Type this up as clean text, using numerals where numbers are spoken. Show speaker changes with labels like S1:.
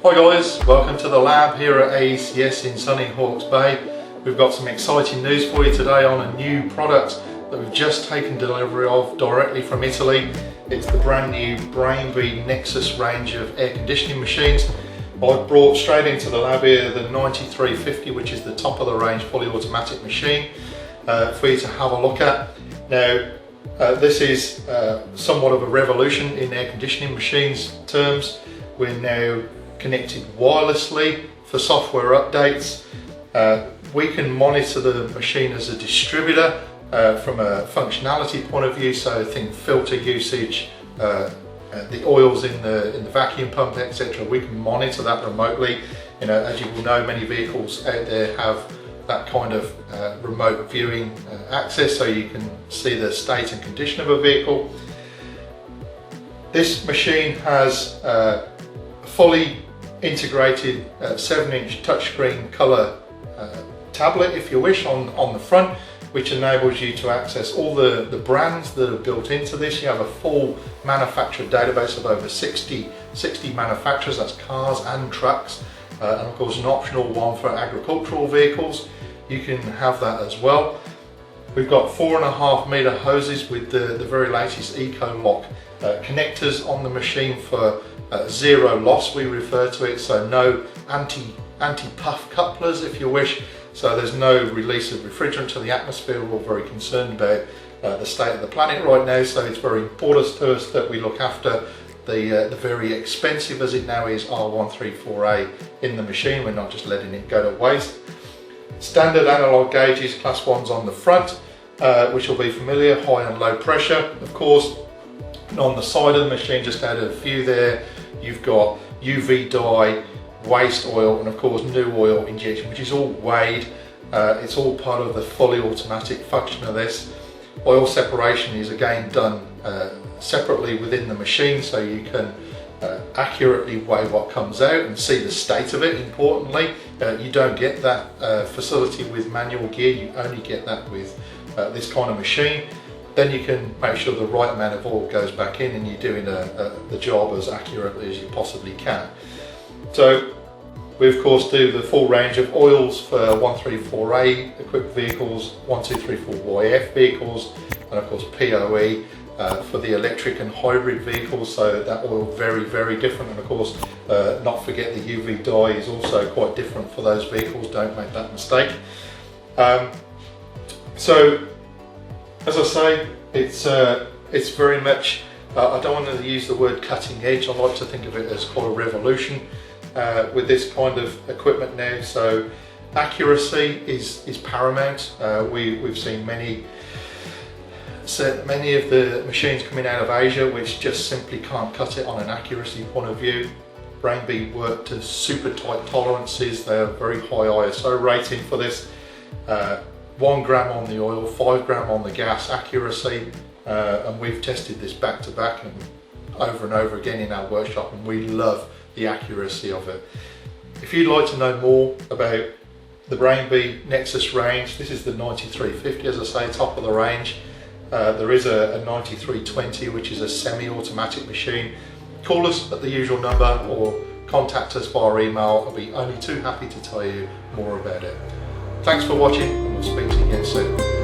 S1: Hi guys, welcome to the lab here at AECS in sunny Hawke's Bay. We've got some exciting news for you today on a new product that we've just taken delivery of directly from Italy. It's the brand new Brainbee Nexus range of air conditioning machines. I've brought straight into the lab here the 9350, which is the top of the range fully automatic machine for you to have a look at. Now this is somewhat of a revolution in air conditioning machines terms. We're now connected wirelessly for software updates. We can monitor the machine as a distributor from a functionality point of view, so think filter usage, the oils in the vacuum pump, etc. We can monitor that remotely. You know, as you will know, many vehicles out there have that kind of remote viewing access, so you can see the state and condition of a vehicle. This machine has a fully integrated 7-inch touchscreen colour tablet, if you wish, on the front, which enables you to access all the brands that are built into this. You have a full manufacturer database of over 60 manufacturers, that's cars and trucks, and of course an optional one for agricultural vehicles. You can have that as well. We've got 4.5 metre hoses with the very latest Eco-Lock connectors on the machine for zero loss, we refer to it, so no anti-puff couplers, if you wish. So there's no release of refrigerant to the atmosphere. We're all very concerned about the state of the planet right now, so it's very important to us that we look after the very expensive, as it now is, R134A in the machine. We're not just letting it go to waste. Standard analog gauges, class 1s on the front, which will be familiar, high and low pressure, of course. And on the side of the machine, just out of view there, you've got UV dye, waste oil, and of course new oil injection, which is all weighed. It's all part of the fully automatic function of this. Oil separation is again done separately within the machine, so you can accurately weigh what comes out and see the state of it. Importantly, you don't get that facility with manual gear, you only get that with this kind of machine. Then you can make sure the right amount of oil goes back in and you're doing the job as accurately as you possibly can. So we of course do the full range of oils for 134A equipped vehicles, 1234YF vehicles, and of course POE for the electric and hybrid vehicles, so that oil very different. And of course not forget the UV dye is also quite different for those vehicles, don't make that mistake. So as I say, it's very much, I don't want to use the word cutting edge, I like to think of it as quite a revolution with this kind of equipment now. So accuracy is paramount. We've seen many of the machines coming out of Asia which just simply can't cut it on an accuracy point of view. Brainbee work to super tight tolerances. They have very high ISO rating for this. 1 gram on the oil, 5 gram on the gas accuracy, and we've tested this back to back and over again in our workshop, and we love the accuracy of it. If you'd like to know more about the Brainbee Nexus range, this is the 9350, as I say, top of the range. There is a 9320, which is a semi-automatic machine. Call us at the usual number or contact us via email. I'll be only too happy to tell you more about it. Thanks for watching, and we'll speak to you again soon.